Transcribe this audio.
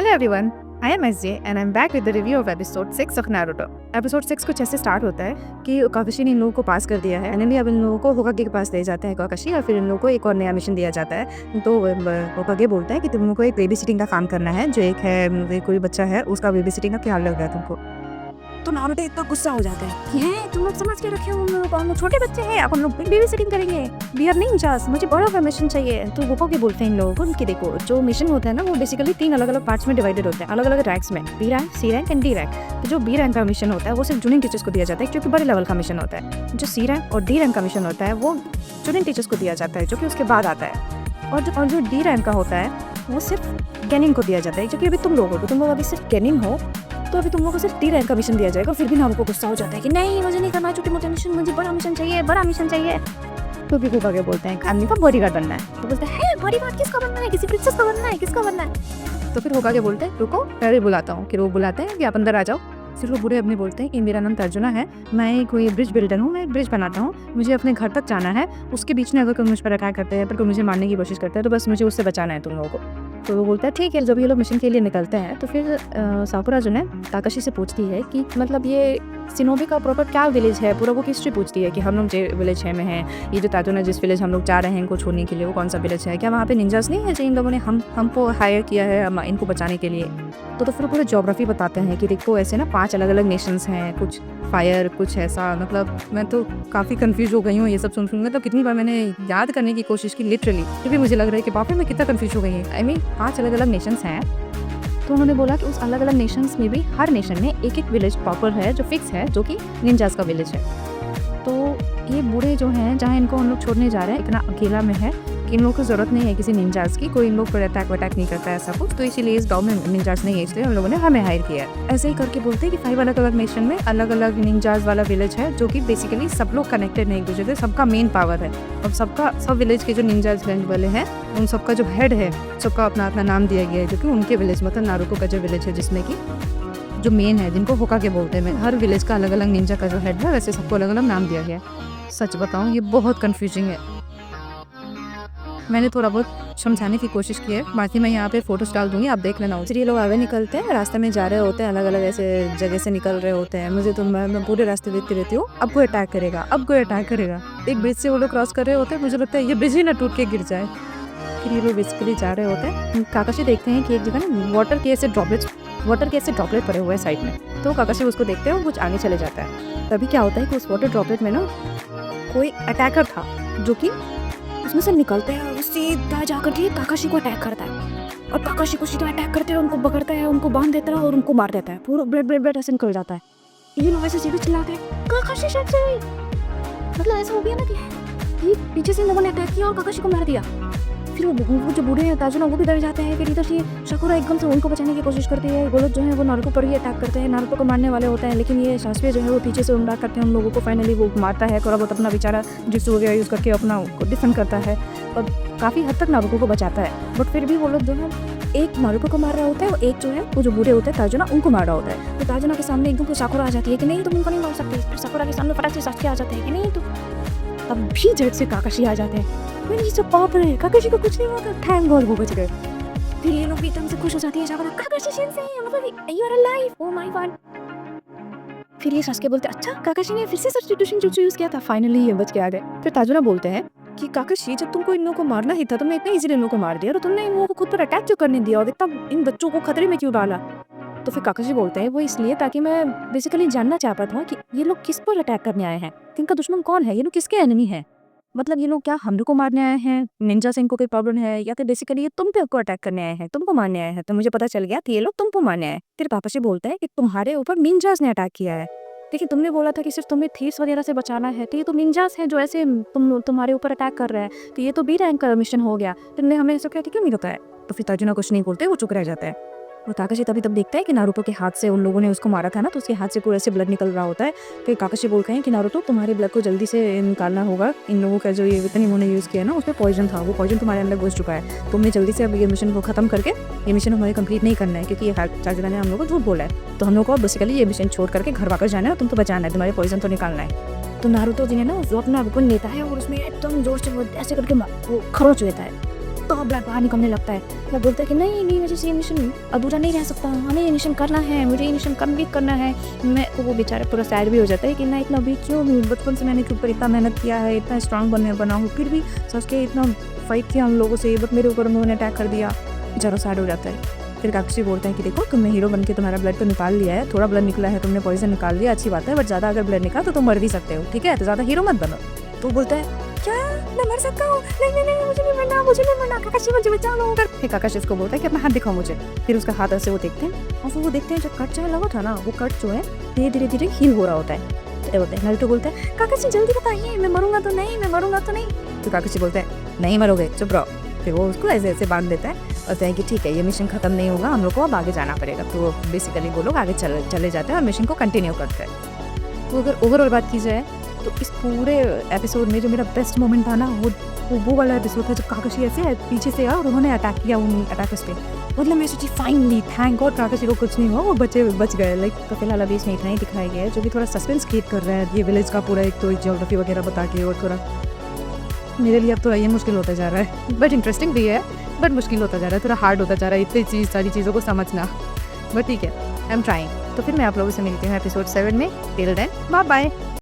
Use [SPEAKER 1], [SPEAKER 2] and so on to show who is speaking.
[SPEAKER 1] Hello everyone, I am SJ and I'm back with the review of episode 6 of Naruto. Episode 6 कुछ ऐसे start होता है कि काकाशी ने इन लोगों को पास कर दिया है। एनिमी अब इन लोगों को होकागे के पास ले जाते हैं काकाशी, और फिर इन लोगों को एक और नया मिशन दिया जाता है। तो होकागे बोलता है कि तुम लोगों को एक बेबी सिटिंग का काम करना है, जो एक है कोई बच्चा है उसका बेबी सिटिंग का ख्याल रख रहा है तुमको। तो नारुतो इतना गुस्सा हो जाता है कि हैं तुम लोग समझ के रखे हो, हम लोग छोटे बच्चे हैं, अब हम लोग बेबी सिटिंग करेंगे, वी आर निंजास, मुझे बड़ा का मिशन चाहिए। तो होकागे बोलते हैं इन लोगों को कि देखो जो मिशन होता है ना वो बेसिकली 3 अलग अलग पार्ट्स में डिवाइडेड होते हैं, अलग अलग रैंक्स में, B rank, C rank and D rank. तो जो बी रैंक का मिशन होता है वो सिर्फ जूनियर टीचर्स को दिया जाता है, क्योंकि बड़े लेवल का मिशन होता है। जो सी रैंक और डी रैंक का मिशन होता है वो जूनियर टीचर्स को दिया जाता है, जो कि उसके बाद आता है। और जो डी रैंक का होता है वो सिर्फ गेनिंग को दिया जाता है, क्योंकि अभी तुम लोग अभी सिर्फ गेनिंग हो, तो अभी तुम लोगों को सिर्फ डी रैंक का मिशन दिया जाएगा। फिर भी नारुतो को गुस्सा हो जाता है कि नहीं मुझे नहीं करना छोटे मोटे मिशन, मुझे बड़ा मिशन चाहिए। तो भी होकागे बोलते हैं आदमी का बॉडीगार्ड बनना है। तो बोलते हैं बॉडीगार्ड किसका बनना है, किसी प्रिंसेस का बनना है, किसका बनना है? तो फिर होकागे बोलते हैं रुको पहले बुलाता हूँ। फिर वो बुलाते हैं कि आप अंदर आ जाओ। फिर वो बूढ़े अपने बोलते हैं कि मेरा नाम तर्जुना है, मैं कोई ब्रिज बिल्डर हूँ, मैं ब्रिज बनाता हूँ, मुझे अपने घर तक जाना है। उसके बीच में अगर कोई मुझ पर अटैक करते हैं, पर कोई मुझे मारने की कोशिश करता है, तो बस मुझे उससे बचाना है तुम लोगों को। तो वो बोलता है ठीक है। जब ये लोग मिशन के लिए निकलते हैं तो फिर साकुरा जो है काकाशी से पूछती है कि मतलब ये शिनोबी का प्रॉपर क्या विलेज है, पूरा वो हिस्ट्री पूछती है कि हम लोग जो विलेज है में हैं, ये जो ताजुना जिस विलेज हम लोग जा रहे हैं इनको छोड़ने के लिए, वो कौन सा विलेज है, क्या वहाँ पे निंजास नहीं है जो इन लोगों ने हमको हायर किया है इनको बचाने के लिए। तो फिर पूरे ज्योग्राफी बताते हैं कि देखो ऐसे ना 5 अलग अलग नेशंस हैं, कुछ फायर कुछ ऐसा। मतलब मैं तो काफ़ी कंफ्यूज हो गई हूँ ये सब सुन तो कितनी बार मैंने याद करने की कोशिश की लिटरली, फिर भी मुझे लग रहा है कि वाकई मैं कितना कंफ्यूज हो गई है। आई मीन 5 अलग अलग नेशंस हैं। तो उन्होंने बोला कि उस अलग अलग नेशंस में भी हर नेशन में एक एक विलेज प्रॉपर है जो फिक्स है, जो कि निंजास का विलेज है। तो ये बूढ़े जो हैं जहाँ इनको हम लोग छोड़ने जा रहे हैं इतना अकेला में है कि इन लोगों को ज़रूरत नहीं है किसी निंजास की, कोई इन लोग पर अटैक नहीं करता है ऐसा कुछ। तो इसीलिए इस गाँव में निंजास नहीं है, इसलिए उन लोगों ने हमें हायर किया है। ऐसे ही करके बोलते हैं कि 5 अलग अलग नेशन में अलग अलग निंजास वाला विलेज है, जो कि बेसिकली सब लोग कनेक्टेड है एक दूसरे से, सबका मेन पावर है। और सब विलेज के जो निंजास रेंज वाले हैं उन सबका जो हेड है सबका अपना अपना नाम दिया गया है, क्योंकि उनके विलेज मतलब नारुतो का जो विलेज है जिसमें कि जो मेन है जिनको होकागे बोलते हैं, हर विलेज का अलग अलग निंजा का जो हेड है वैसे सबको अलग अलग नाम दिया गया है। सच बताऊं ये बहुत कंफ्यूजिंग है। मैंने थोड़ा बहुत समझाने की कोशिश की है, बाकी मैं यहाँ पे फोटोज डाल दूंगी, आप देख लेना। फिर ये लोग आगे निकलते हैं, रास्ते में जा रहे होते हैं, अलग अलग ऐसे जगह से निकल रहे होते हैं। मुझे तो मैं पूरे रास्ते देखती रहती हूँ, अब कोई अटैक करेगा। एक ब्रिज से वो लोग क्रॉस कर रहे होते हैं, मुझे लगता है ये ब्रिज ही ना टूट के गिर जाए। फिर ये लोग बेसिकली जा रहे होते हैं। काकाशी देखते हैं कि एक जगह ना वाटर के ऐसे ड्रॉपलेट पड़े हुए हैं साइड में। तो काकाशी उसको देखते हैं और कुछ आगे चले जाता है। तभी क्या होता है कि उस वाटर ड्रॉपलेट में ना कोई अटैकर था, जो कि उसमें से निकलते हैं और सीधा जाकर के काकाशी को अटैक करता है। और काकाशी को सीधा अटैक करते हैं, उनको पकड़ता है, उनको बांध देता है और उनको मार देता है। पूरा ब्लड ऐसे निकल जाता है। ये लोग ऐसे सीधे चिल्लाते हैं काकाशी सच्चाई, मतलब ऐसा हो गया ना कि पीछे से लोगों ने अटैक किया और काकाशी को मार दिया। फिर वो जो बूढ़े हैं ताजुना वो भी डर जाते हैं। फिर इधर से साकुरा एकदम से उनको बचाने की कोशिश करती है। वो लोग जो है वो नारुतो पर ही अटैक करते हैं, नारुतो को मारने वाले होते हैं, लेकिन ये सासुए जो है वो पीछे से हमला करते हैं उन लोगों को। फाइनली वो मारता है, थोड़ा बहुत अपना बेचारा जिसु वगैरह यूज़ करके अपना डिफेंड करता है और काफ़ी हद तक नारुतो को बचाता है। बट फिर भी वो लोग जो है एक नारुतो को मार रहा होता है और एक जो है वो जो बूढ़े होते हैं ताजुना उनको मार रहा होता है। तो ताजुना के सामने एकदम साकुरा आ जाती है कि नहीं तुम उनको नहीं मार सकते। फिर साकुरा के सामने फटाक से सासुके आ जाते हैं कि नहीं तो तब भी झट से काकाशी आ जाते हैं। ये सब पाप रहे, काकाशी को कुछ नहीं हुआ, थैंक गॉड वो बच गए। फिर ये लोग भी एकदम से खुश हो जाती है, साकुरा काकाशी शिनसेन मतलब you are alive, oh my God. फिर ये सासुके बोलते हैं अच्छा काकाशी ने फिर से सब्स्टिट्यूशन jutsu यूज किया था, फाइनली ये बच के आ गए। फिर ताजुना बोलते हैं कि काकाशी जब तुमको इन लोगों को मारना ही था तुमने इतने इजीली इन लोगों को मार दिया, और तुमने इन लोगों को खुद पर अटैक क्यों करने दिया और इतना इन बच्चों को खतरे में क्यों डाला? तो फिर काकाशी बोलते हैं वो इसलिए ताकि मैं बेसिकली जानना चाहता था कि ये लोग किस पर अटैक करने आए हैं, इनका दुश्मन कौन है, ये लोग किसके एनिमी हैं। मतलब ये लोग क्या हम लोग को मारने आए हैं, निंजा से इनको कोई प्रॉब्लम है, या फिर बेसिकली ये तुम पे को अटैक करने आए हैं, तुमको मारने आए हैं। तो मुझे पता चल गया कि ये लोग तुमको मारने आए। फिर काकाशी बोलते हैं कि तुम्हारे ऊपर निंजास ने अटैक किया है, लेकिन तुमने बोला था कि सिर्फ तुम्हें थीव्स वगैरह से बचाना है, तो ये तो निंजास है जो ऐसे तुम्हारे ऊपर अटैक कर रहा है, तो ये तो बी रैंक का मिशन हो गया, तुमने हमें ऐसा क्या क्यों नहीं बताया? तो फिर ताजुना कुछ नहीं बोलते, वो चुप रह जाता है। और काकाशी तब देखता है कि नारुतो के हाथ से उन लोगों ने उसको मारा था ना, तो उसके हाथ से पूरा से ब्लड निकल रहा होता है। फिर काकाशी बोलते हैं कि नारुतो तुम्हारे ब्लड को जल्दी से निकालना होगा, इन लोगों का जो ये इतनी उन्होंने यूज़ किया ना उसमें पॉइजन था, वो पॉइजन तुम्हारे अंदर घुस चुका है, तुमने जल्दी से अब ये मिशन को खत्म करके ये मिशन हमें कंप्लीट नहीं करना है, क्योंकि ये ताजुना ने हम लोग को झूठ बोला है। तो हम लोग को बेसिकली ये मिशन छोड़ करके घर वापस जाना है, तुम तो बचाना है, तुम्हारे पॉइजन तो निकालना है। तो नारुतो जी ने ना वो अपना वेपन लेता है और उसमें एकदम जोर से ऐसे करके वो खरोच लेता है।
[SPEAKER 2] तो ब्लड बाहर निकलने लगता है। वो बोलता है कि नहीं नहीं मुझे ये मिशन अधूरा नहीं रह सकता, हमें ये मिशन करना है, मुझे ये मिशन कंप्लीट करना है। मैं तो वो बेचारा पूरा सैड भी हो जाता है कि ना इतना वीक क्यों हूँ, बचपन से मैंने इसके ऊपर इतना मेहनत किया है, इतना स्ट्रांग बना हूँ, फिर भी सोच के इतना फाइट किया हम लोगों से, बट मेरे ऊपर उन्होंने अटैक कर दिया। बेचारा सैड हो जाता है। फिर काकशी बोलते हैं कि देखो तुमने हीरो बन के तुम्हारा ब्लड तो निकाल लिया है, थोड़ा ब्लड निकला है, तुमने पॉइजन निकाल लिया, अच्छी बात है, बट ज़्यादा अगर ब्लड निकला तो तुम मर भी सकते हो, ठीक है, तो ज़्यादा हीरो मत बनो। तो बोलता है क्या मैं मर सकता हूँ, नहीं नहीं मुझे नहीं मरना, मुझे नहीं मरना, काकाशी मुझे बचा लो। फिर काकाशी इसको बोलता है कि अपना हाथ दिखाओ मुझे। फिर उसका हाथ ऐसे वो देखते हैं और फिर वो देखते हैं जो कट जो लगा था ना, वो कट जो है धीरे धीरे हील हो रहा होता है। तो बोलते हैं नारुतो बोलता है काकाशी जल्दी बताइए, मैं मरूंगा तो नहीं, मैं मरूंगा तो नहीं। तो काकाशी बोलता है नहीं मरोगे, चुप रहो। फिर वो उसको ऐसे ऐसे बांध देता है और कहते हैं कि ठीक है ये मिशन खत्म नहीं होगा, हम लोग को अब आगे जाना पड़ेगा। तो बेसिकली वो लोग आगे चले जाते हैं और मिशन को कंटिन्यू करते हैं। तो अगर ओवरऑल बात की जाए तो इस पूरे एपिसोड में जो मेरा बेस्ट मोमेंट था ना, वो वाला एपिसोड था जब काकाशी ऐसे पीछे से आया और उन्होंने अटैक किया उन अटैकर्स पे। मतलब मैं सोची फाइनली थैंक गॉड काकाशी को कुछ नहीं हुआ, वो बच गए। लाइक तो फिलहाल अभी इसमें इतना ही दिखाया गया है जो कि थोड़ा सस्पेंस क्रिएट कर रहा है ये विलेज का पूरा, एक तो जियोग्राफी वगैरह बता के, और थोड़ा मेरे लिए अब थोड़ा ये मुश्किल होता जा रहा है, बट इंटरेस्टिंग भी है, बट मुश्किल होता जा रहा है, थोड़ा हार्ड होता जा रहा है इतनी सारी चीज़ों को समझना, बट ठीक है आई एम ट्राइंग। तो फिर मैं आप लोगों से मिलती हूँ एपिसोड 7 में। Till then bye bye.